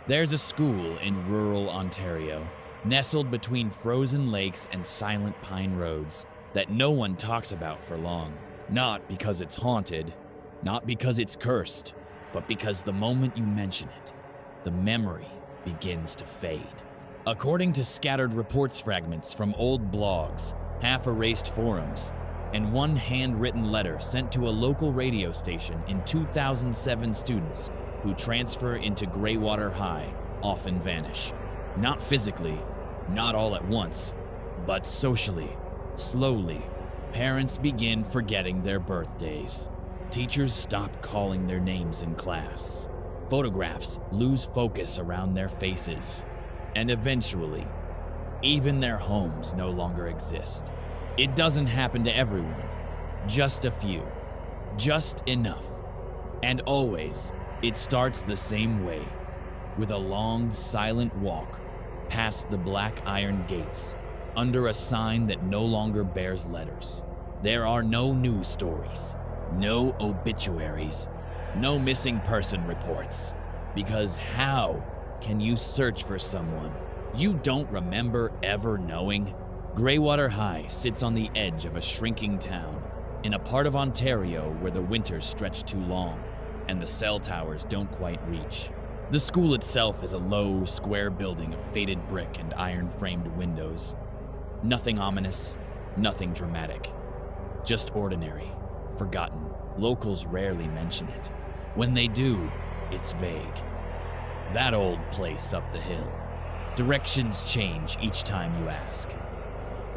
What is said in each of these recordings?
There's a school in rural Ontario, nestled between frozen lakes and silent pine roads, that no one talks about for long. Not because it's haunted, not because it's cursed, but because the moment you mention it, the memory begins to fade. According to scattered reports fragments from old blogs, half-erased forums, and one handwritten letter sent to a local radio station in 2007, students who transfer into Greywater High often vanish. Not physically, not all at once, but socially, slowly. Parents begin forgetting their birthdays. Teachers stop calling their names in class. Photographs lose focus around their faces. And eventually, even their homes no longer exist. It doesn't happen to everyone, just a few, just enough. And always, it starts the same way, with a long, silent walk past the black iron gates, under a sign that no longer bears letters. There are no news stories, no obituaries, no missing person reports. Because how can you search for someone you don't remember ever knowing? Greywater High sits on the edge of a shrinking town, in a part of Ontario where the winters stretch too long and the cell towers don't quite reach. The school itself is a low, square building of faded brick and iron-framed windows. Nothing ominous, nothing dramatic. Just ordinary, forgotten. Locals rarely mention it. When they do, it's vague. That old place up the hill. Directions change each time you ask.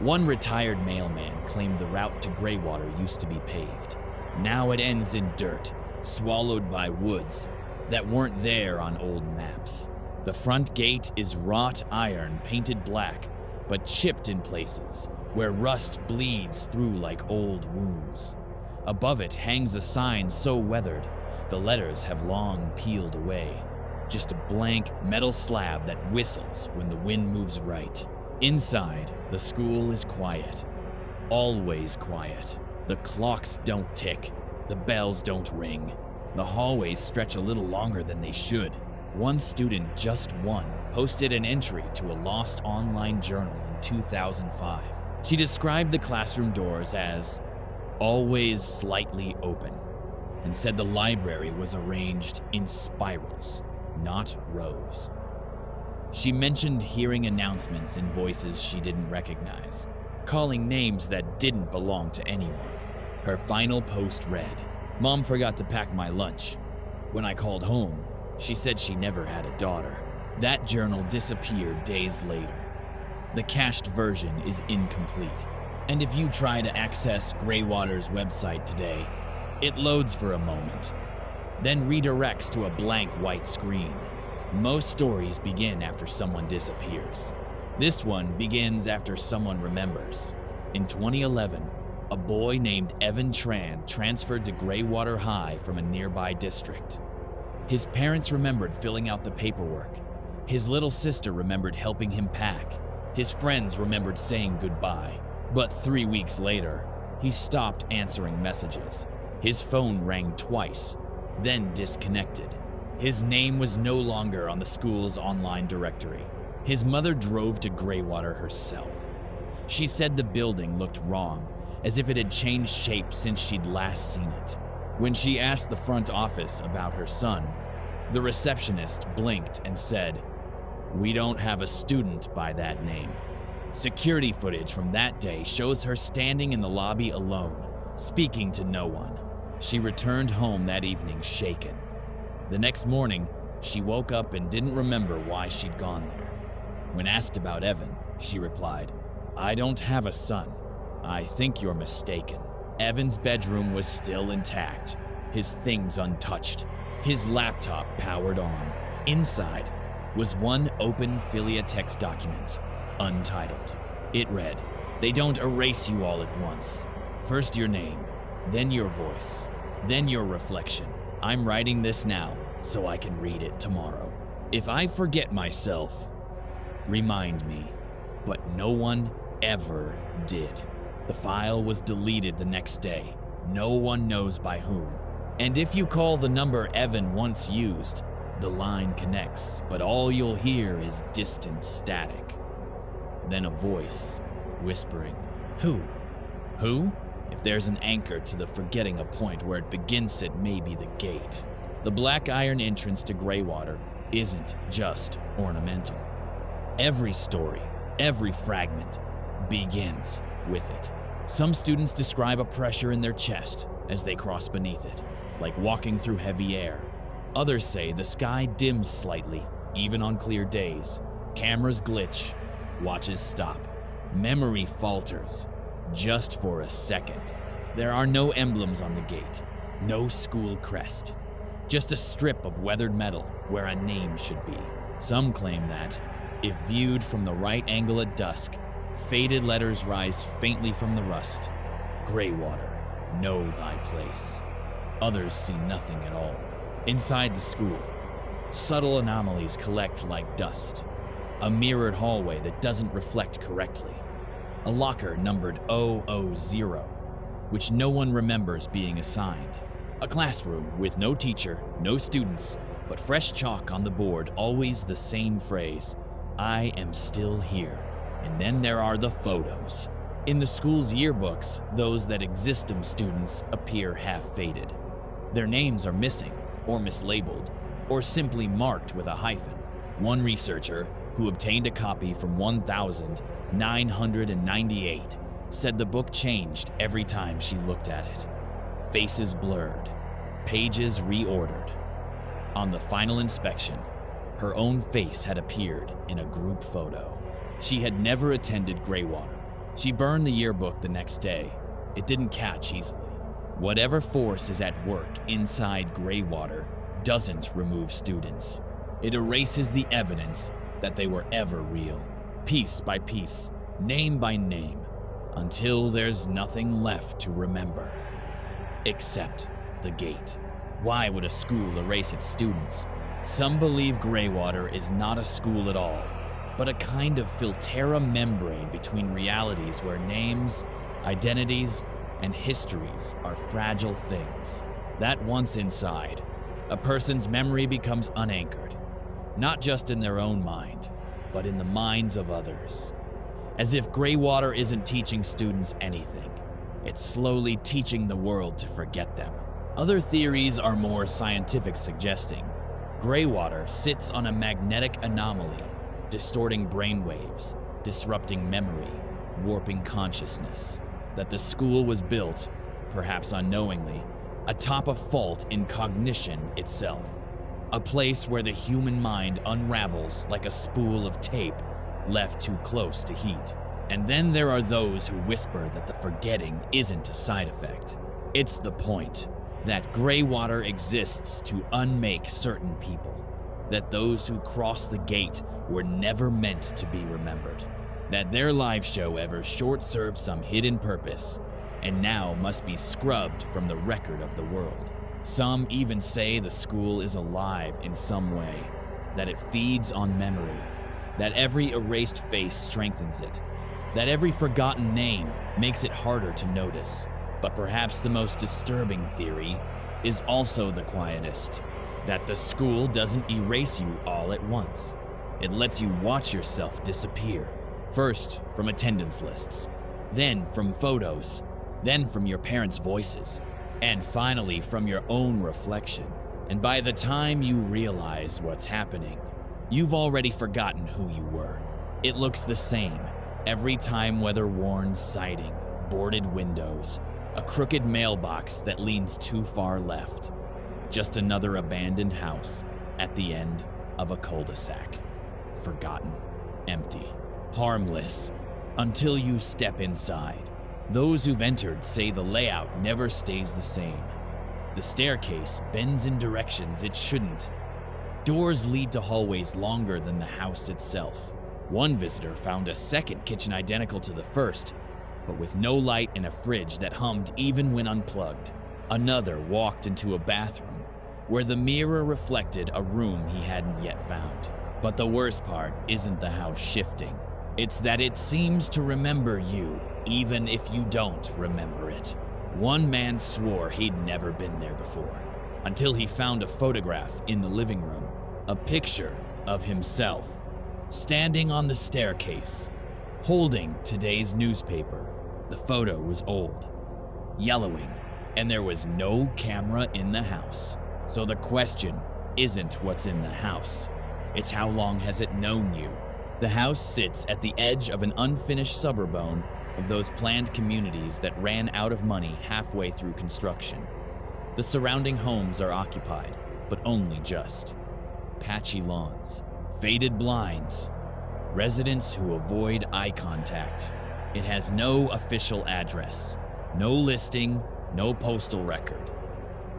One retired mailman claimed the route to Greywater used to be paved. Now it ends in dirt, swallowed by woods that weren't there on old maps. The front gate is wrought iron painted black, but chipped in places where rust bleeds through like old wounds. Above it hangs a sign so weathered, the letters have long peeled away. Just a blank metal slab that whistles when the wind moves right. Inside, the school is quiet. Always quiet. The clocks don't tick. The bells don't ring. The hallways stretch a little longer than they should. One student, just one, posted an entry to a lost online journal in 2005. She described the classroom doors as always slightly open, and said the library was arranged in spirals, not rows. She mentioned hearing announcements in voices she didn't recognize, calling names that didn't belong to anyone. Her final post read, "Mom forgot to pack my lunch. When I called home, she said she never had a daughter." That journal disappeared days later. The cached version is incomplete, and if you try to access Greywater's website today, it loads for a moment, then redirects to a blank white screen. Most stories begin after someone disappears. This one begins after someone remembers. In 2011, a boy named Evan Tran transferred to Greywater High from a nearby district. His parents remembered filling out the paperwork. His little sister remembered helping him pack. His friends remembered saying goodbye. But 3 weeks later, he stopped answering messages. His phone rang twice, then disconnected. His name was no longer on the school's online directory. His mother drove to Greywater herself. She said the building looked wrong, as if it had changed shape since she'd last seen it. When she asked the front office about her son, the receptionist blinked and said, "We don't have a student by that name." Security footage from that day shows her standing in the lobby alone, speaking to no one. She returned home that evening shaken. The next morning, she woke up and didn't remember why she'd gone there. When asked about Evan, she replied, "I don't have a son. I think you're mistaken." Evan's bedroom was still intact, his things untouched, his laptop powered on. Inside was one open Philia text document, untitled. It read, "They don't erase you all at once. First your name, then your voice, then your reflection. I'm writing this now so I can read it tomorrow. If I forget myself, remind me." But no one ever did. The file was deleted the next day. No one knows by whom. And if you call the number Evan once used, The line connects, but all you'll hear is distant static. Then a voice, whispering, "Who? Who?" If there's an anchor to the forgetting a point where it begins, it may be the gate. The black iron entrance to Greywater isn't just ornamental. Every story, every fragment, begins with it. Some students describe a pressure in their chest as they cross beneath it, like walking through heavy air. Others say the sky dims slightly, even on clear days. Cameras glitch, watches stop. Memory falters, just for a second. There are no emblems on the gate, no school crest, just a strip of weathered metal where a name should be. Some claim that, if viewed from the right angle at dusk, faded letters rise faintly from the rust. Greywater, know thy place. Others see nothing at all. Inside the school, subtle anomalies collect like dust. A mirrored hallway that doesn't reflect correctly. A locker numbered 000, which no one remembers being assigned. A classroom with no teacher, no students, but fresh chalk on the board, always the same phrase, "I am still here." And then there are the photos. In the school's yearbooks, those that Existum students appear half-faded. Their names are missing, or mislabeled, or simply marked with a hyphen. One researcher, who obtained a copy from 1998, said the book changed every time she looked at it. Faces blurred, pages reordered. On the final inspection, her own face had appeared in a group photo. She had never attended Greywater. She burned the yearbook the next day. It didn't catch easily. Whatever force is at work inside Greywater doesn't remove students. It erases the evidence that they were ever real, piece by piece, name by name, until there's nothing left to remember. Except the gate. Why would a school erase its students? Some believe Greywater is not a school at all, but a kind of filtera membrane between realities where names, identities, and histories are fragile things. That once inside, a person's memory becomes unanchored, not just in their own mind, but in the minds of others. As if Greywater isn't teaching students anything, it's slowly teaching the world to forget them. Other theories are more scientific, suggesting Greywater sits on a magnetic anomaly, distorting brainwaves, disrupting memory, warping consciousness. That the school was built, perhaps unknowingly, atop a fault in cognition itself. A place where the human mind unravels like a spool of tape left too close to heat. And then there are those who whisper that the forgetting isn't a side effect. It's the point, that Greywater exists to unmake certain people. That those who cross the gate were never meant to be remembered. That their live show ever short-served some hidden purpose, and now must be scrubbed from the record of the world. Some even say the school is alive in some way, that it feeds on memory, that every erased face strengthens it, that every forgotten name makes it harder to notice. But perhaps the most disturbing theory is also the quietest, that the school doesn't erase you all at once. It lets you watch yourself disappear. First from attendance lists, then from photos, then from your parents' voices, and finally from your own reflection. And by the time you realize what's happening, you've already forgotten who you were. It looks the same every time: weather-worn siding, boarded windows, a crooked mailbox that leans too far left. Just another abandoned house at the end of a cul-de-sac. Forgotten, empty, harmless, until you step inside. Those who've entered say the layout never stays the same. The staircase bends in directions it shouldn't. Doors lead to hallways longer than the house itself. One visitor found a second kitchen identical to the first, but with no light and a fridge that hummed even when unplugged. Another walked into a bathroom where the mirror reflected a room he hadn't yet found. But the worst part isn't the house shifting. It's that it seems to remember you, even if you don't remember it. One man swore he'd never been there before, until he found a photograph in the living room. A picture of himself, standing on the staircase, holding today's newspaper. The photo was old, yellowing, and there was no camera in the house. So the question isn't what's in the house, it's how long has it known you? The house sits at the edge of an unfinished suburban of those planned communities that ran out of money halfway through construction. The surrounding homes are occupied, but only just. Patchy lawns, faded blinds, residents who avoid eye contact. It has no official address, no listing, no postal record.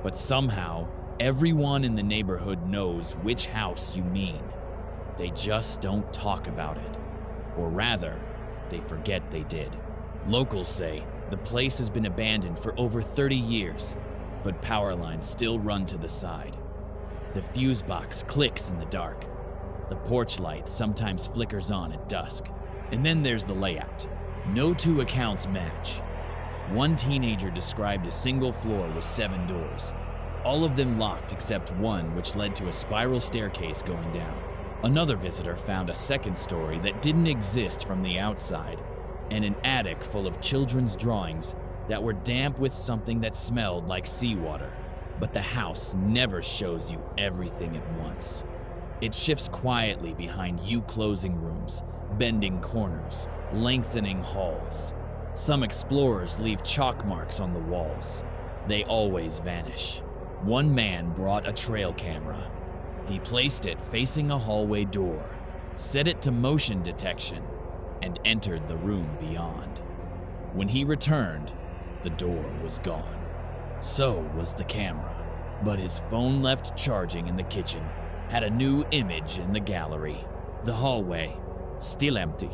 But somehow, everyone in the neighborhood knows which house you mean. They just don't talk about it. Or rather, they forget they did. Locals say the place has been abandoned for over 30 years, but power lines still run to the side. The fuse box clicks in the dark. The porch light sometimes flickers on at dusk. And then there's the layout. No two accounts match. One teenager described a single floor with 7 doors, all of them locked except one which led to a spiral staircase going down. Another visitor found a second story that didn't exist from the outside, and an attic full of children's drawings that were damp with something that smelled like seawater. But the house never shows you everything at once. It shifts quietly behind you closing rooms, bending corners, lengthening halls. Some explorers leave chalk marks on the walls. They always vanish. One man brought a trail camera. He placed it facing a hallway door, set it to motion detection, and entered the room beyond. When he returned, the door was gone. So was the camera. But his phone left charging in the kitchen, had a new image in the gallery. The hallway, still empty,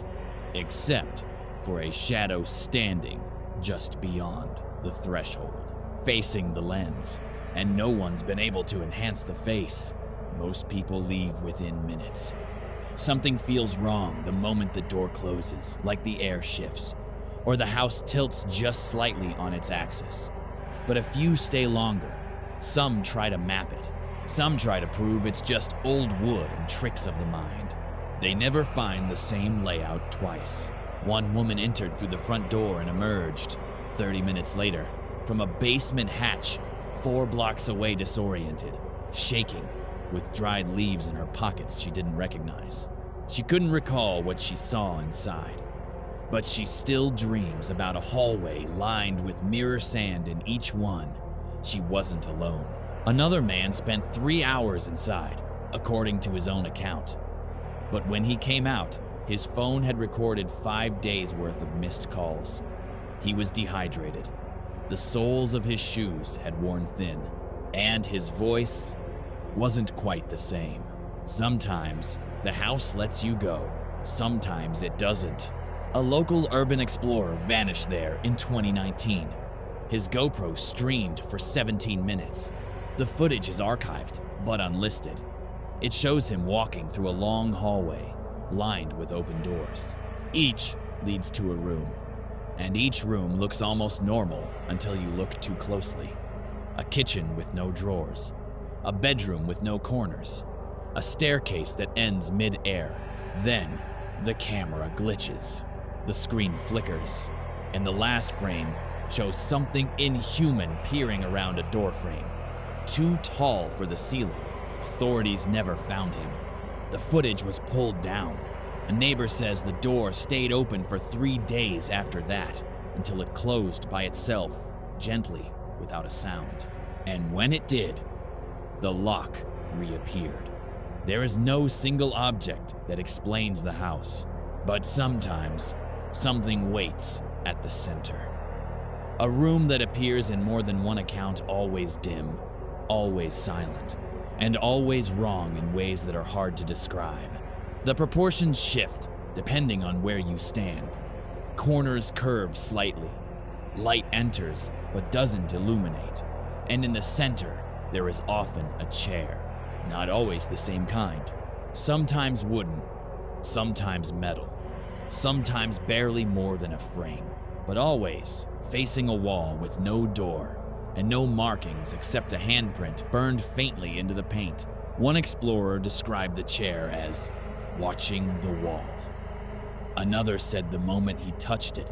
except for a shadow standing just beyond the threshold, facing the lens. And no one's been able to enhance the face. Most people leave within minutes. Something feels wrong the moment the door closes, like the air shifts, or the house tilts just slightly on its axis. But a few stay longer. Some try to map it. Some try to prove it's just old wood and tricks of the mind. They never find the same layout twice. One woman entered through the front door and emerged, 30 minutes later, from a basement hatch 4 blocks away, disoriented, shaking, with dried leaves in her pockets she didn't recognize. She couldn't recall what she saw inside, but she still dreams about a hallway lined with mirror sand in each one. She wasn't alone. Another man spent 3 hours inside, according to his own account. But when he came out, his phone had recorded 5 days worth of missed calls. He was dehydrated. The soles of his shoes had worn thin, and his voice wasn't quite the same. Sometimes the house lets you go, sometimes it doesn't. A local urban explorer vanished there in 2019. His GoPro streamed for 17 minutes. The footage is archived, but unlisted. It shows him walking through a long hallway, lined with open doors. Each leads to a room, and each room looks almost normal until you look too closely. A kitchen with no drawers, a bedroom with no corners, a staircase that ends mid-air. Then, the camera glitches. The screen flickers, and the last frame shows something inhuman peering around a doorframe. Too tall for the ceiling. Authorities never found him. The footage was pulled down. A neighbor says the door stayed open for 3 days after that, until it closed by itself, gently, without a sound. And when it did, the lock reappeared. There is no single object that explains the house, but sometimes something waits at the center. A room that appears in more than one account always dim, always silent, and always wrong in ways that are hard to describe. The proportions shift depending on where you stand. Corners curve slightly. Light enters but doesn't illuminate. And in the center, there is often a chair. Not always the same kind. Sometimes wooden, sometimes metal, sometimes barely more than a frame, but always facing a wall with no door and no markings except a handprint burned faintly into the paint. One explorer described the chair as watching the wall. Another said the moment he touched it,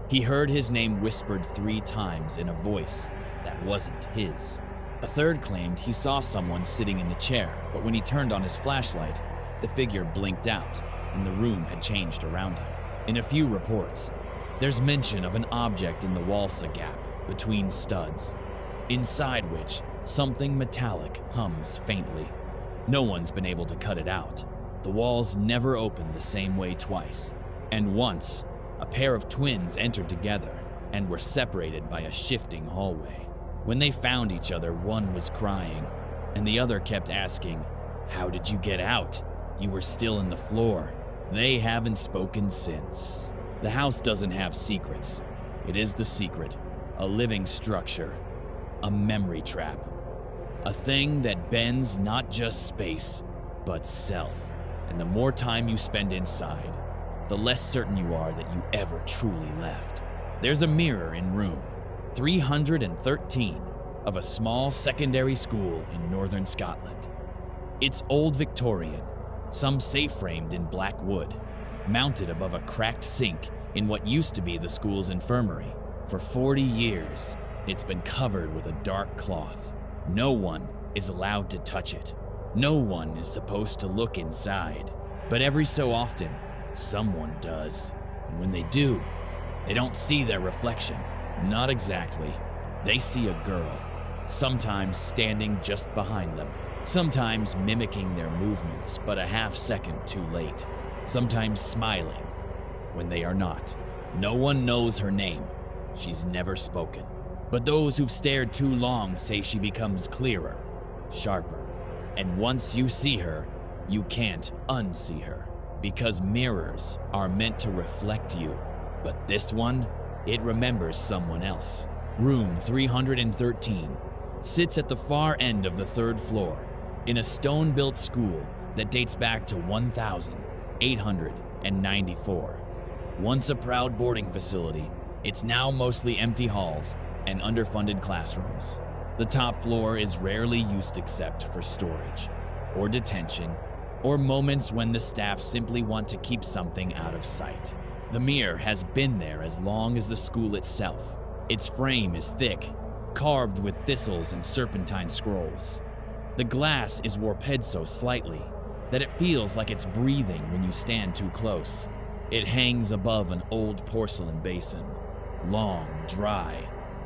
he heard his name whispered 3 times in a voice that wasn't his. A third claimed he saw someone sitting in the chair, but when he turned on his flashlight, the figure blinked out and the room had changed around him. In a few reports, there's mention of an object in the walsa gap between studs, inside which something metallic hums faintly. No one's been able to cut it out. The walls never opened the same way twice, and once, a pair of twins entered together and were separated by a shifting hallway. When they found each other, one was crying, and the other kept asking, "How did you get out? You were still in the floor." They haven't spoken since. The house doesn't have secrets. It is the secret, a living structure, a memory trap, a thing that bends not just space, but self. And the more time you spend inside, the less certain you are that you ever truly left. There's a mirror in room 313 of a small secondary school in northern Scotland. It's old Victorian, some say framed in black wood, mounted above a cracked sink in what used to be the school's infirmary. For 40 years, it's been covered with a dark cloth. No one is allowed to touch it. No one is supposed to look inside. But every so often, someone does. And when they do, they don't see their reflection. Not exactly. They see a girl, sometimes standing just behind them, sometimes mimicking their movements but a half second too late, sometimes smiling when they are not. No one knows her name. She's never spoken. But those who've stared too long say she becomes clearer, sharper. And once you see her, you can't unsee her, because mirrors are meant to reflect you. But this one, it remembers someone else. Room 313 sits at the far end of the 3rd floor in a stone-built school that dates back to 1894. Once a proud boarding facility, it's now mostly empty halls and underfunded classrooms. The top floor is rarely used except for storage, or detention, or moments when the staff simply want to keep something out of sight. The mirror has been there as long as the school itself. Its frame is thick, carved with thistles and serpentine scrolls. The glass is warped so slightly that it feels like it's breathing when you stand too close. It hangs above an old porcelain basin, long, dry,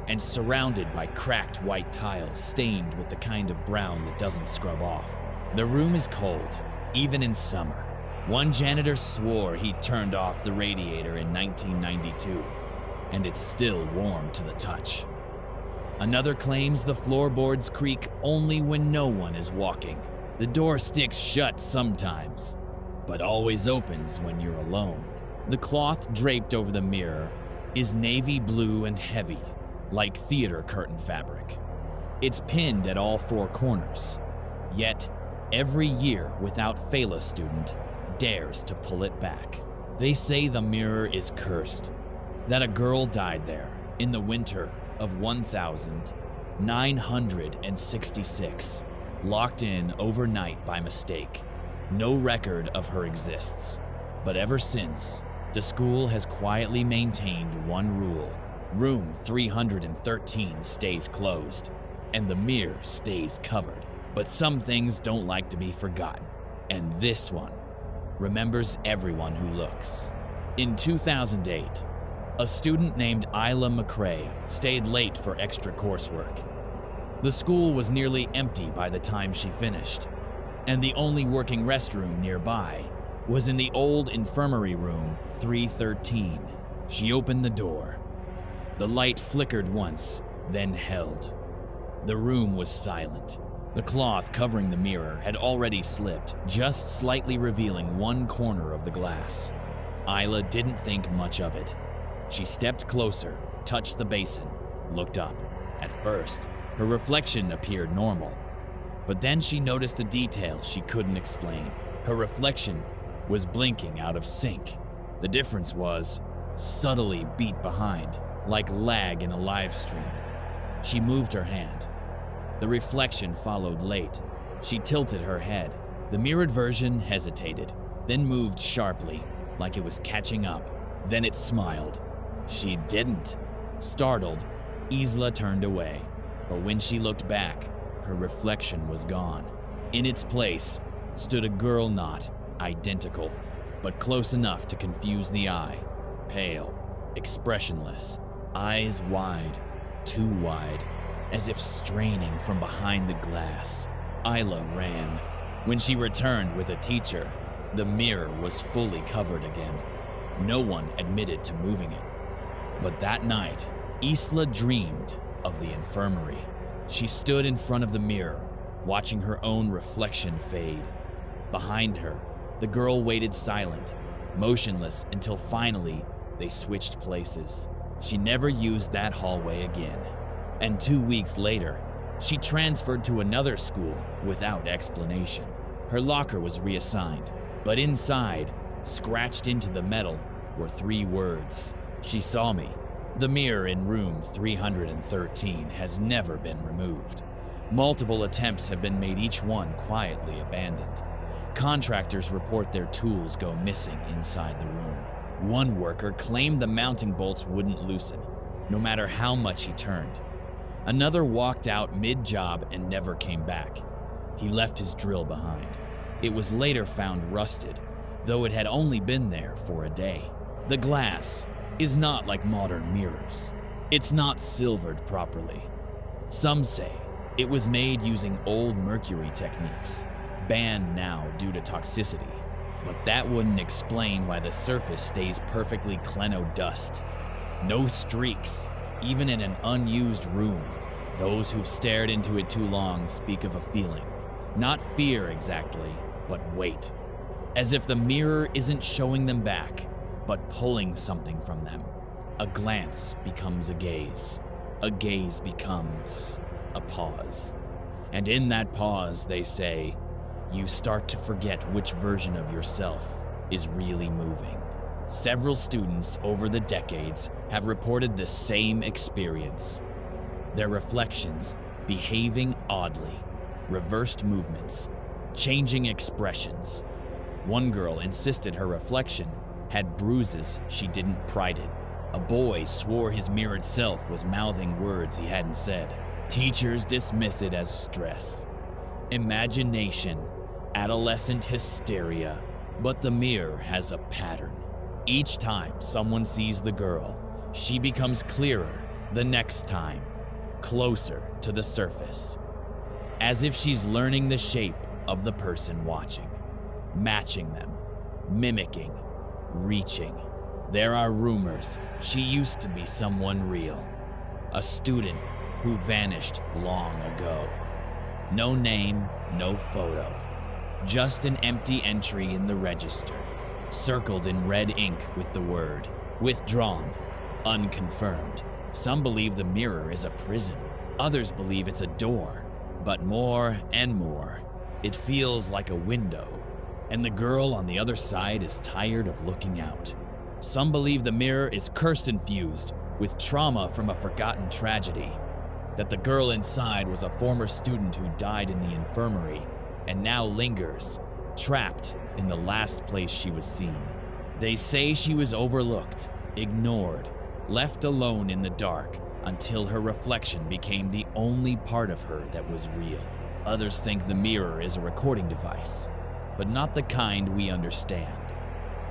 and surrounded by cracked white tiles stained with the kind of brown that doesn't scrub off. The room is cold, even in summer. One janitor swore he turned off the radiator in 1992, and it's still warm to the touch. Another claims the floorboards creak only when no one is walking. The door sticks shut sometimes, but always opens when you're alone. The cloth draped over the mirror is navy blue and heavy, like theater curtain fabric. It's pinned at all 4 corners, yet every year without fail a student dares to pull it back. They say the mirror is cursed, that a girl died there in the winter of 1966, locked in overnight by mistake. No record of her exists, but ever since, the school has quietly maintained one rule. Room 313 stays closed, and the mirror stays covered. But some things don't like to be forgotten, and this one remembers everyone who looks. In 2008, a student named Isla McCrae stayed late for extra coursework. The school was nearly empty by the time she finished, and the only working restroom nearby was in the old infirmary room 313. She opened the door. The light flickered once, then held. The room was silent. The cloth covering the mirror had already slipped, just slightly revealing one corner of the glass. Isla didn't think much of it. She stepped closer, touched the basin, looked up. At first, her reflection appeared normal, but then she noticed a detail she couldn't explain. Her reflection was blinking out of sync. The difference was subtly beat behind, like lag in a live stream. She moved her hand. The reflection followed late, She tilted her head. The mirrored version hesitated, then moved sharply, like it was catching up. Then it smiled. She didn't. Startled, Isla turned away. But when she looked back, her reflection was gone. In its place stood a girl not identical, but close enough to confuse the eye. Pale, expressionless, eyes wide, too wide, as if straining from behind the glass. Isla ran. When she returned with a teacher, the mirror was fully covered again. No one admitted to moving it. But that night, Isla dreamed of the infirmary. She stood in front of the mirror, watching her own reflection fade. Behind her, the girl waited silent, motionless until finally they switched places. She never used that hallway again. And 2 weeks later, she transferred to another school without explanation. Her locker was reassigned, but inside, scratched into the metal, were 3 words. She saw me. The mirror in room 313 has never been removed. Multiple attempts have been made, each one quietly abandoned. Contractors report their tools go missing inside the room. One worker claimed the mounting bolts wouldn't loosen, no matter how much he turned. Another walked out mid-job and never came back. He left his drill behind. It was later found rusted, though it had only been there for a day. The glass is not like modern mirrors. It's not silvered properly. Some say it was made using old mercury techniques, banned now due to toxicity. But that wouldn't explain why the surface stays perfectly Kleno dust. No streaks, even in an unused room. Those who've stared into it too long speak of a feeling. Not fear exactly, but weight. As if the mirror isn't showing them back, but pulling something from them. A glance becomes a gaze. A gaze becomes a pause. And in that pause, they say, you start to forget which version of yourself is really moving. Several students over the decades have reported the same experience. Their reflections behaving oddly, reversed movements, changing expressions. One girl insisted her reflection had bruises she didn't pride in. A boy swore his mirrored self was mouthing words he hadn't said. Teachers dismiss it as stress, imagination, adolescent hysteria, but the mirror has a pattern. Each time someone sees the girl, she becomes clearer the next time, closer to the surface, as if she's learning the shape of the person watching, matching them, mimicking, reaching. There are rumors she used to be someone real, a student who vanished long ago. No name, no photo, just an empty entry in the register, circled in red ink with the word withdrawn, unconfirmed. Some believe the mirror is a prison, others believe it's a door, but more and more, it feels like a window, and the girl on the other side is tired of looking out. Some believe the mirror is curse-infused with trauma from a forgotten tragedy, that the girl inside was a former student who died in the infirmary and now lingers, trapped in the last place she was seen. They say she was overlooked, ignored, left alone in the dark until her reflection became the only part of her that was real. Others think the mirror is a recording device, but not the kind we understand.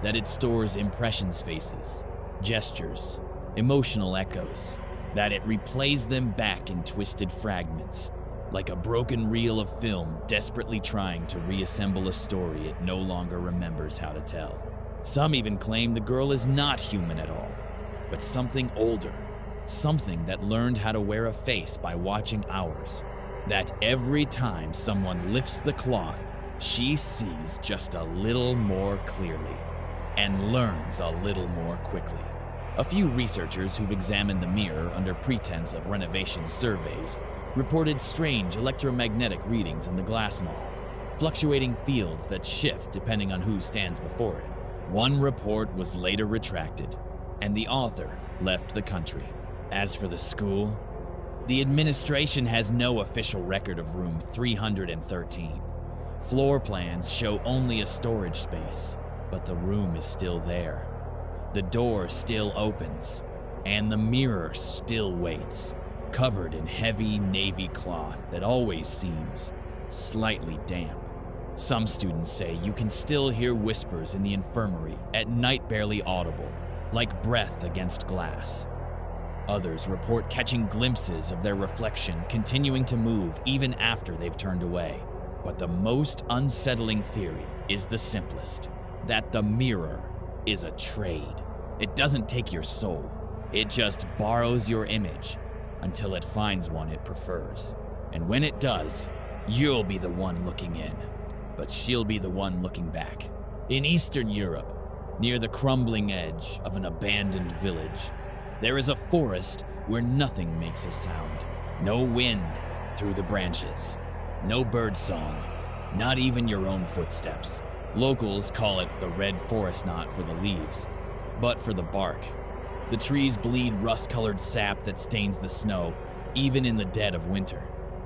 That it stores impressions, faces, gestures, emotional echoes, that it replays them back in twisted fragments, like a broken reel of film desperately trying to reassemble a story it no longer remembers how to tell. Some even claim the girl is not human at all, but something older, something that learned how to wear a face by watching ours, that every time someone lifts the cloth, she sees just a little more clearly and learns a little more quickly. A few researchers who've examined the mirror under pretense of renovation surveys reported strange electromagnetic readings in the glass mall, fluctuating fields that shift depending on who stands before it. One report was later retracted, and the author left the country. As for the school The administration has no official record of room 313. Floor plans show only a storage space, but the room is still there. The door still opens, and the mirror still waits, covered in heavy navy cloth that always seems slightly damp. Some students say you can still hear whispers in the infirmary, at night barely audible, like breath against glass. Others report catching glimpses of their reflection continuing to move even after they've turned away. But the most unsettling theory is the simplest, that the mirror is a trade. It doesn't take your soul, it just borrows your image until it finds one it prefers. And when it does, you'll be the one looking in, but she'll be the one looking back. In Eastern Europe, near the crumbling edge of an abandoned village, there is a forest where nothing makes a sound. No wind through the branches, no bird song, not even your own footsteps. Locals call it the red forest knot for the leaves, but for the bark. The trees bleed rust-colored sap that stains the snow, even in the dead of winter.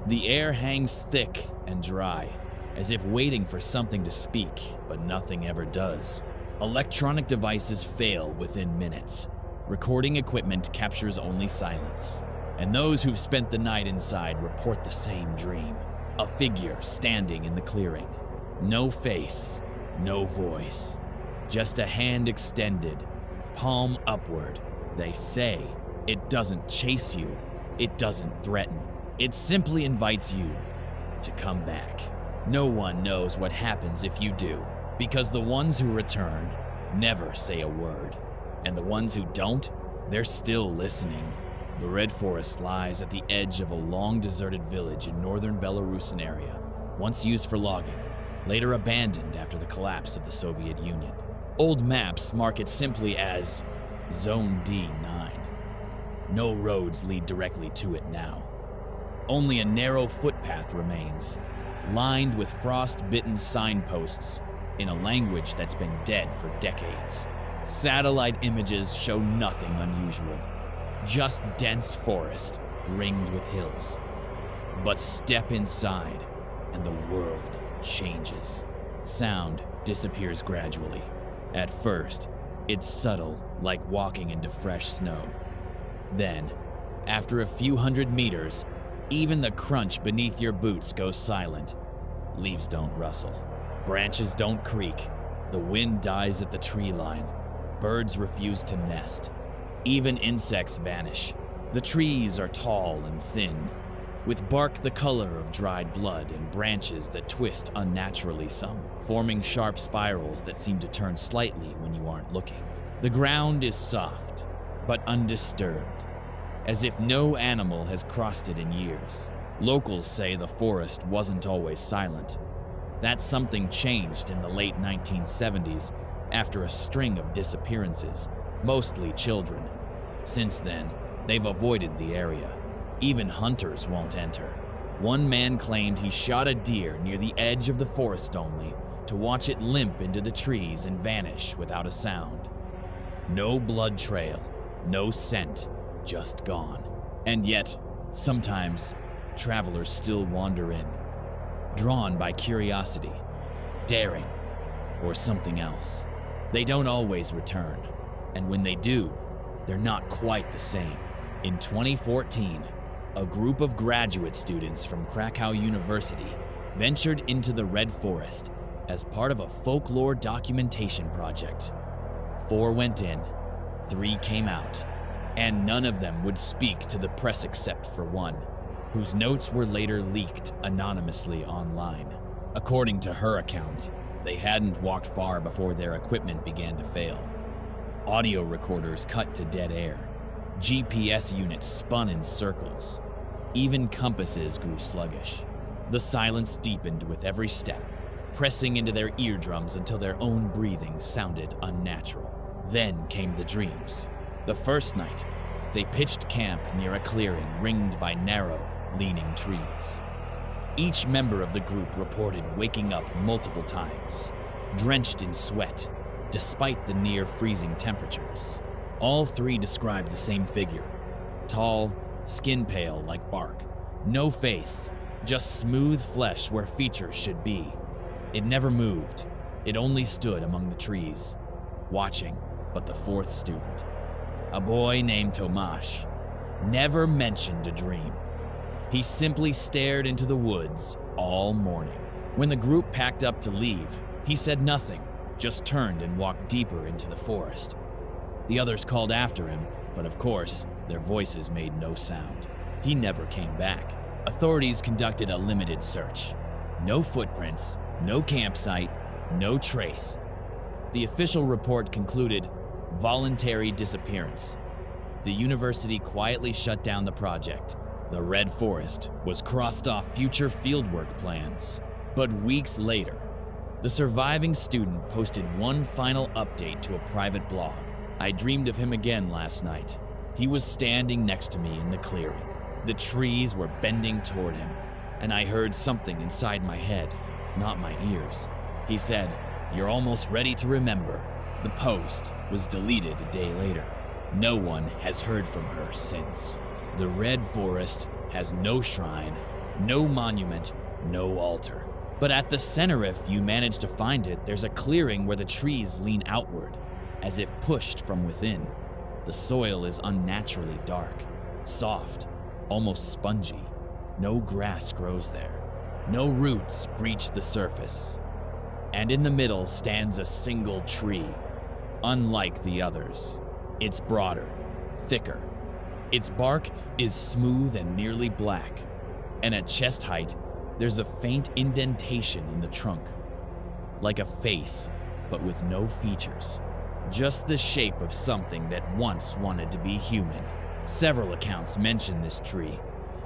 The air hangs thick and dry, as if waiting for something to speak, but nothing ever does. Electronic devices fail within minutes. Recording equipment captures only silence. And those who've spent the night inside report the same dream. A figure standing in the clearing. No face, no voice. Just a hand extended, palm upward. They say it doesn't chase you, it doesn't threaten. It simply invites you to come back. No one knows what happens if you do, because the ones who return never say a word. And the ones who don't, they're still listening. The Red Forest lies at the edge of a long-deserted village in northern Belarusian area, once used for logging, later abandoned after the collapse of the Soviet Union. Old maps mark it simply as Zone D9. No roads lead directly to it now. Only a narrow footpath remains, lined with frost-bitten signposts in a language that's been dead for decades. Satellite images show nothing unusual, just dense forest ringed with hills. But step inside and the world changes. Sound disappears gradually. At first, it's subtle, like walking into fresh snow. Then, after a few hundred meters, even the crunch beneath your boots goes silent. Leaves don't rustle. Branches don't creak. The wind dies at the tree line. Birds refuse to nest. Even insects vanish. The trees are tall and thin, with bark the color of dried blood and branches that twist unnaturally some, forming sharp spirals that seem to turn slightly when you aren't looking. The ground is soft, but undisturbed, as if no animal has crossed it in years. Locals say the forest wasn't always silent. That something changed in the late 1970s after a string of disappearances, mostly children. Since then, they've avoided the area. Even hunters won't enter. One man claimed he shot a deer near the edge of the forest only to watch it limp into the trees and vanish without a sound. No blood trail, no scent, just gone. And yet, sometimes, travelers still wander in, drawn by curiosity, daring, or something else. They don't always return, and when they do, they're not quite the same. In 2014, a group of graduate students from Krakow University ventured into the Red Forest as part of a folklore documentation project. 4 went in, 3 came out, and none of them would speak to the press except for one, whose notes were later leaked anonymously online. According to her account, they hadn't walked far before their equipment began to fail. Audio recorders cut to dead air. GPS units spun in circles. Even compasses grew sluggish. The silence deepened with every step, pressing into their eardrums until their own breathing sounded unnatural. Then came the dreams. The first night, they pitched camp near a clearing ringed by narrow, leaning trees. Each member of the group reported waking up multiple times, drenched in sweat, despite the near freezing temperatures. All 3 described the same figure, tall, skin pale like bark, no face, just smooth flesh where features should be. It never moved. It only stood among the trees, watching but the fourth student, a boy named Tomasz, never mentioned a dream. He simply stared into the woods all morning. When the group packed up to leave, he said nothing, just turned and walked deeper into the forest. The others called after him, but of course, their voices made no sound. He never came back. Authorities conducted a limited search. No footprints, no campsite, no trace. The official report concluded voluntary disappearance. The university quietly shut down the project. The Red Forest was crossed off future fieldwork plans. But weeks later, the surviving student posted one final update to a private blog. I dreamed of him again last night. He was standing next to me in the clearing. The trees were bending toward him, and I heard something inside my head, not my ears. He said, "You're almost ready to remember." The post was deleted a day later. No one has heard from her since. The Red Forest has no shrine, no monument, no altar. But at the center, if you manage to find it, there's a clearing where the trees lean outward, as if pushed from within. The soil is unnaturally dark, soft, almost spongy. No grass grows there. No roots breach the surface. And in the middle stands a single tree, unlike the others. It's broader, thicker. Its bark is smooth and nearly black, and at chest height, there's a faint indentation in the trunk, like a face, but with no features. Just the shape of something that once wanted to be human. Several accounts mention this tree.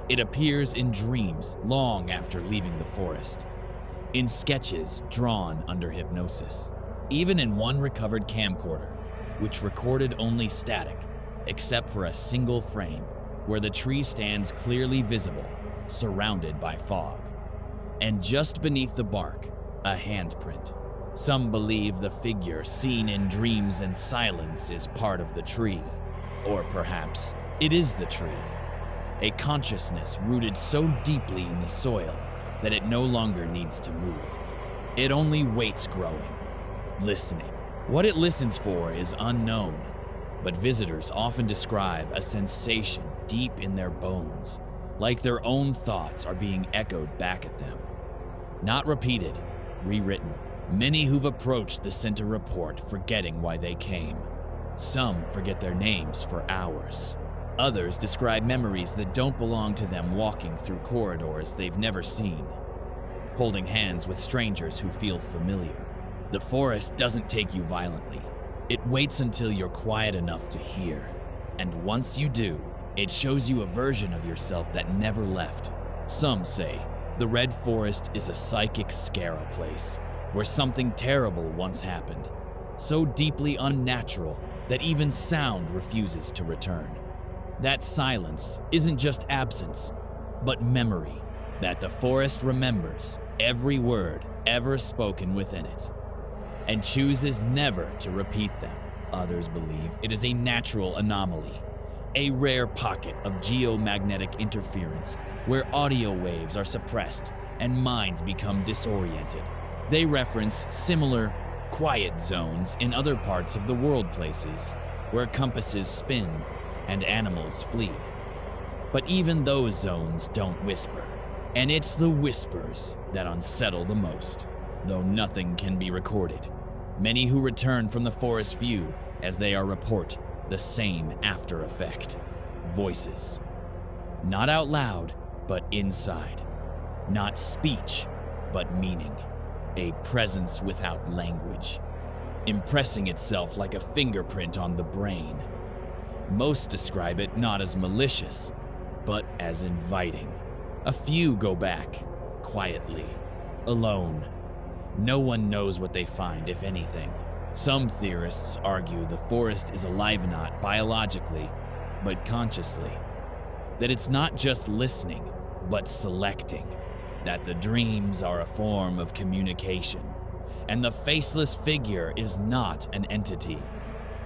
It appears in dreams long after leaving the forest, in sketches drawn under hypnosis, even in one recovered camcorder, which recorded only static, except for a single frame, where the tree stands clearly visible, surrounded by fog. And just beneath the bark, a handprint. Some believe the figure seen in dreams and silence is part of the tree. Or perhaps it is the tree. A consciousness rooted so deeply in the soil that it no longer needs to move. It only waits growing, listening. What it listens for is unknown, but visitors often describe a sensation deep in their bones, like their own thoughts are being echoed back at them. Not repeated, rewritten. Many who've approached the center report forgetting why they came. Some forget their names for hours. Others describe memories that don't belong to them, walking through corridors they've never seen, holding hands with strangers who feel familiar. The forest doesn't take you violently. It waits until you're quiet enough to hear. And once you do, it shows you a version of yourself that never left. Some say the Red Forest is a psychic scare place, where something terrible once happened, so deeply unnatural that even sound refuses to return. That silence isn't just absence, but memory, that the forest remembers every word ever spoken within it, and chooses never to repeat them. Others believe it is a natural anomaly, a rare pocket of geomagnetic interference where audio waves are suppressed and minds become disoriented. They reference similar quiet zones in other parts of the world, places where compasses spin and animals flee. But even those zones don't whisper, and it's the whispers that unsettle the most. Though nothing can be recorded, many who return from the forest view, as they are report, the same after effect. Voices. Not out loud, but inside. Not speech, but meaning. A presence without language, impressing itself like a fingerprint on the brain. Most describe it not as malicious, but as inviting. A few go back, quietly, alone. No one knows what they find, if anything. Some theorists argue the forest is alive not biologically, but consciously. That it's not just listening, but selecting. That the dreams are a form of communication, and the faceless figure is not an entity,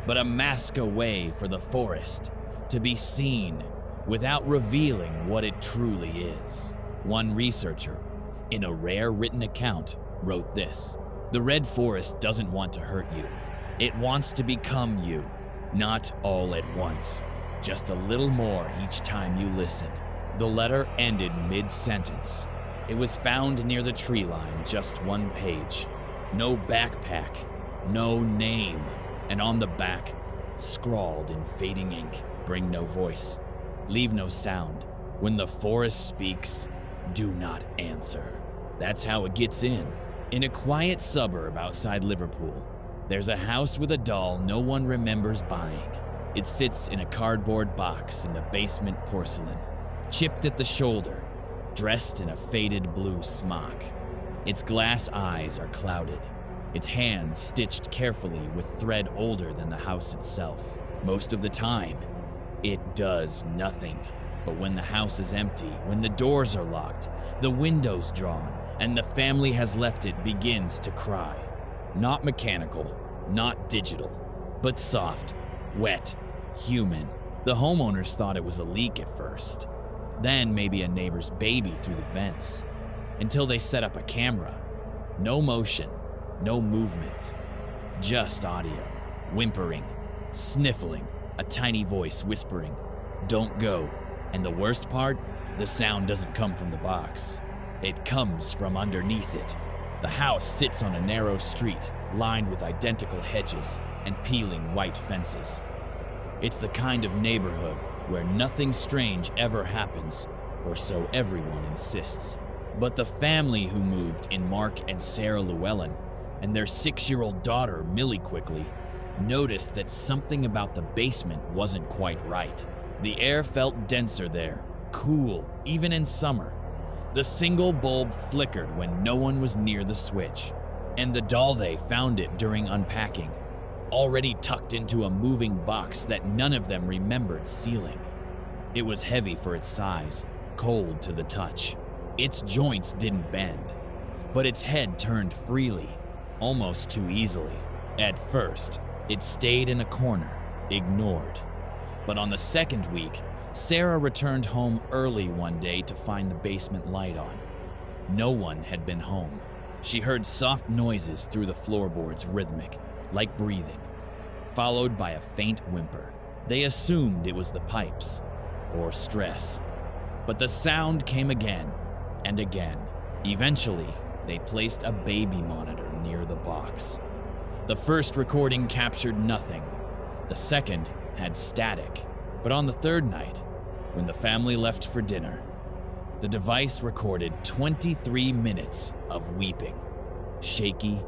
but a mask, a way for the forest to be seen, without revealing what it truly is. One researcher, in a rare written account, wrote this: "The Red Forest doesn't want to hurt you. It wants to become you, not all at once, just a little more each time you listen." The letter ended mid-sentence. It was found near the tree line, just one page. No backpack, no name, and on the back, scrawled in fading ink, "Bring no voice, leave no sound. When the forest speaks, do not answer." That's how it gets in. In a quiet suburb outside Liverpool, there's a house with a doll no one remembers buying. It sits in a cardboard box in the basement porcelain, chipped at the shoulder, dressed in a faded blue smock. Its glass eyes are clouded, its hands stitched carefully with thread older than the house itself. Most of the time, it does nothing. But when the house is empty, when the doors are locked, the windows drawn, and the family has left, it begins to cry. Not mechanical, not digital, but soft, wet, human. The homeowners thought it was a leak at first, then maybe a neighbor's baby through the vents, until they set up a camera. No motion, no movement, just audio, whimpering, sniffling, a tiny voice whispering, "Don't go." And the worst part, the sound doesn't come from the box. It comes from underneath it. The house sits on a narrow street, lined with identical hedges and peeling white fences. It's the kind of neighborhood where nothing strange ever happens, or so everyone insists. But the family who moved in, Mark and Sarah Llewellyn, and their 6-year-old daughter, Millie Quickly, noticed that something about the basement wasn't quite right. The air felt denser there, cool, even in summer. The single bulb flickered when no one was near the switch, and the doll, they found it during unpacking, already tucked into a moving box that none of them remembered sealing. It was heavy for its size, cold to the touch. Its joints didn't bend, but its head turned freely, almost too easily. At first, it stayed in a corner, ignored. But on the second week, Sarah returned home early one day to find the basement light on. No one had been home. She heard soft noises through the floorboards, rhythmic, like breathing, followed by a faint whimper. They assumed it was the pipes, or stress. But the sound came again and again. Eventually, they placed a baby monitor near the box. The first recording captured nothing. The second had static. But on the third night, when the family left for dinner, the device recorded 23 minutes of weeping. Shaky,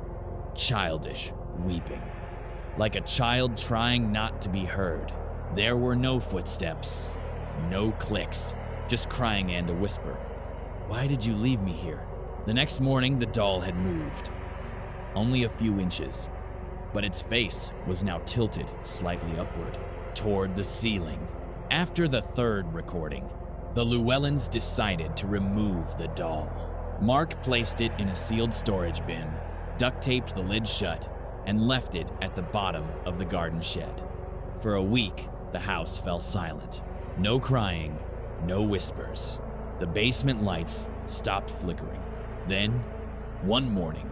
childish weeping. Like a child trying not to be heard. There were no footsteps, no clicks, just crying and a whisper. "Why did you leave me here?" The next morning, the doll had moved. Only a few inches, but its face was now tilted slightly upward, toward the ceiling. After the third recording, the Llewellyns decided to remove the doll. Mark placed it in a sealed storage bin, duct taped the lid shut, and left it at the bottom of the garden shed. For a week, the house fell silent. No crying, no whispers. The basement lights stopped flickering. Then, one morning,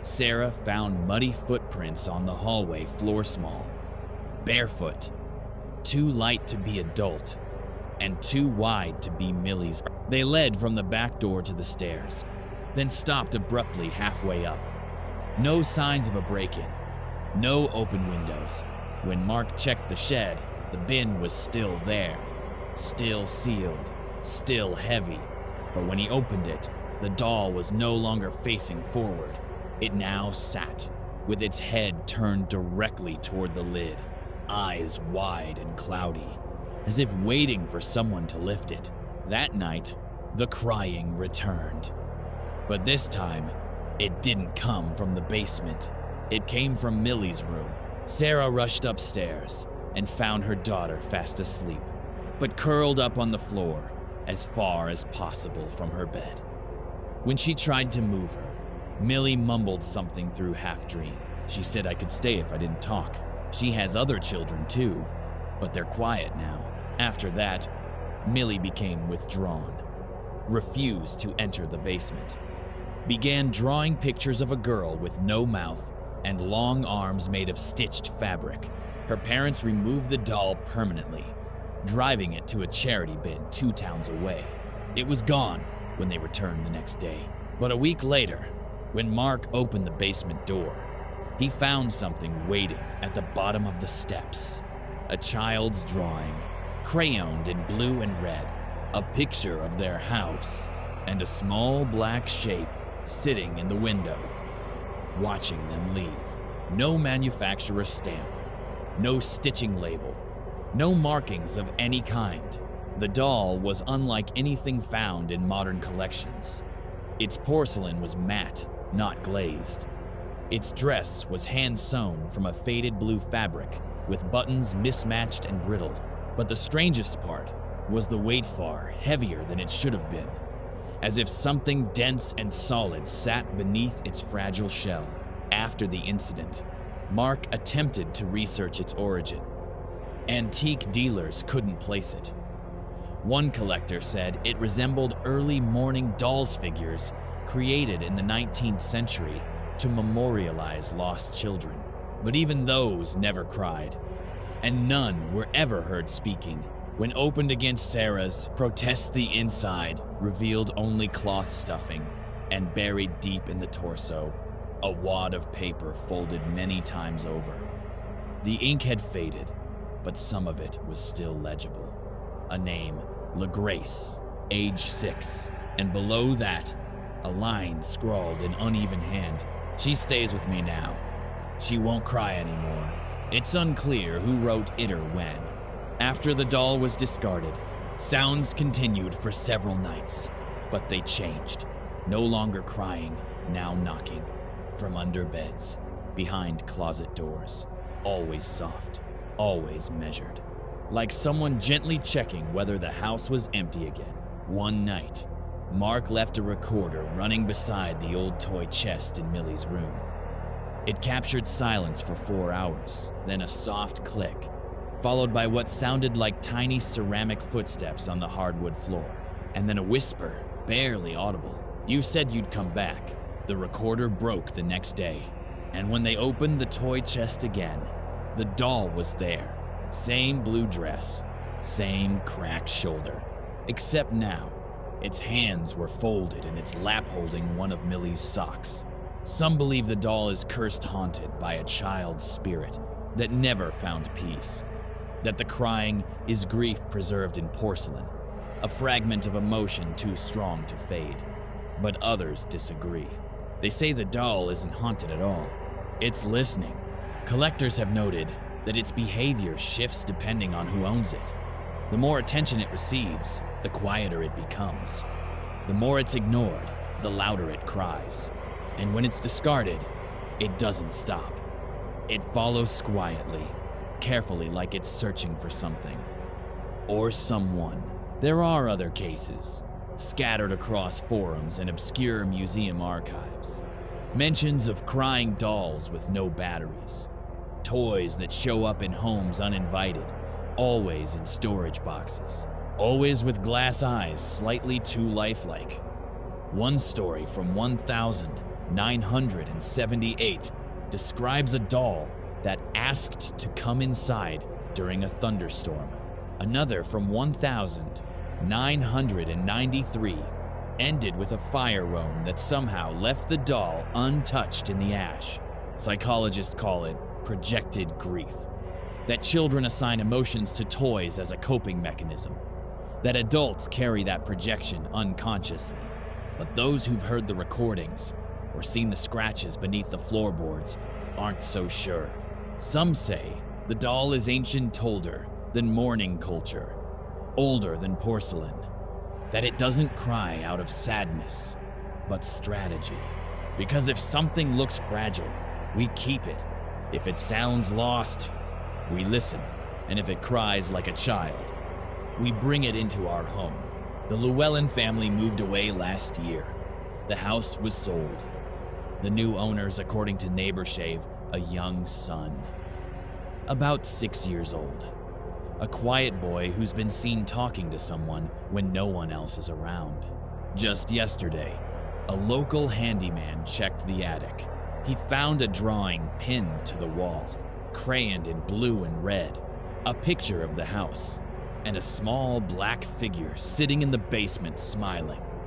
Sarah found muddy footprints on the hallway floor small. Barefoot, too light to be adult, and too wide to be Millie's. They led from the back door to the stairs, then stopped abruptly halfway up. No signs of a break-in, no open windows. When Mark checked the shed, the bin was still there, still sealed, still heavy. But when he opened it, the doll was no longer facing forward. It now sat, with its head turned directly toward the lid, eyes wide and cloudy, as if waiting for someone to lift it. That night, the crying returned. But this time, it didn't come from the basement. It came from Millie's room. Sarah rushed upstairs and found her daughter fast asleep, but curled up on the floor as far as possible from her bed. When she tried to move her, Millie mumbled something through half-dream. She said I could stay if I didn't talk. She has other children too, but they're quiet now. After that, Millie became withdrawn, refused to enter the basement, began drawing pictures of a girl with no mouth and long arms made of stitched fabric. Her parents removed the doll permanently, driving it to a charity bin 2 towns away. It was gone when they returned the next day. But a week later, when Mark opened the basement door, he found something waiting at the bottom of the steps. A child's drawing, crayoned in blue and red, a picture of their house, and a small black shape sitting in the window, watching them leave. No manufacturer's stamp, no stitching label, no markings of any kind. The doll was unlike anything found in modern collections. Its porcelain was matte, not glazed. Its dress was hand-sewn from a faded blue fabric with buttons mismatched and brittle. But the strangest part was the weight far heavier than it should have been, as if something dense and solid sat beneath its fragile shell. After the incident, Mark attempted to research its origin. Antique dealers couldn't place it. One collector said it resembled early mourning dolls figures created in the 19th century to memorialize lost children. But even those never cried, and none were ever heard speaking. When opened against Sarah's, protests the inside revealed only cloth stuffing, and buried deep in the torso, a wad of paper folded many times over. The ink had faded, but some of it was still legible. A name, LaGrace, age 6, and below that, a line scrawled in uneven hand. She stays with me now. She won't cry anymore. It's unclear who wrote it or when. After the doll was discarded, sounds continued for several nights, but they changed. No longer crying, now knocking. From under beds, behind closet doors. Always soft, always measured. Like someone gently checking whether the house was empty again. One night, Mark left a recorder running beside the old toy chest in Millie's room. It captured silence for 4 hours, then a soft click, followed by what sounded like tiny ceramic footsteps on the hardwood floor, and then a whisper, barely audible. You said you'd come back. The recorder broke the next day, and when they opened the toy chest again, the doll was there. Same blue dress, same cracked shoulder, except now, its hands were folded in its lap holding one of Millie's socks. Some believe the doll is cursed, haunted by a child's spirit that never found peace. That the crying is grief preserved in porcelain, a fragment of emotion too strong to fade. But others disagree. They say the doll isn't haunted at all. It's listening. Collectors have noted that its behavior shifts depending on who owns it. The more attention it receives, the quieter it becomes. The more it's ignored, the louder it cries. And when it's discarded, it doesn't stop. It follows quietly, carefully, like it's searching for something. Or someone. There are other cases, scattered across forums and obscure museum archives. Mentions of crying dolls with no batteries. Toys that show up in homes uninvited, always in storage boxes. Always with glass eyes slightly too lifelike. One story from 1978 describes a doll that asked to come inside during a thunderstorm. Another from 1993 ended with a fire wound that somehow left the doll untouched in the ash. Psychologists call it projected grief. That children assign emotions to toys as a coping mechanism. That adults carry that projection unconsciously. But those who've heard the recordings or seen the scratches beneath the floorboards aren't so sure. Some say the doll is ancient, older than mourning culture, older than porcelain. That it doesn't cry out of sadness, but strategy. Because if something looks fragile, we keep it. If it sounds lost, we listen. And if it cries like a child, we bring it into our home. The Llewellyn family moved away last year. The house was sold. The new owners, according to Neighbor Shave, a young son. About 6 years old. A quiet boy who's been seen talking to someone when no one else is around. Just yesterday, a local handyman checked the attic. He found a drawing pinned to the wall, crayoned in blue and red, a picture of the house, and a small black figure sitting in the basement smiling.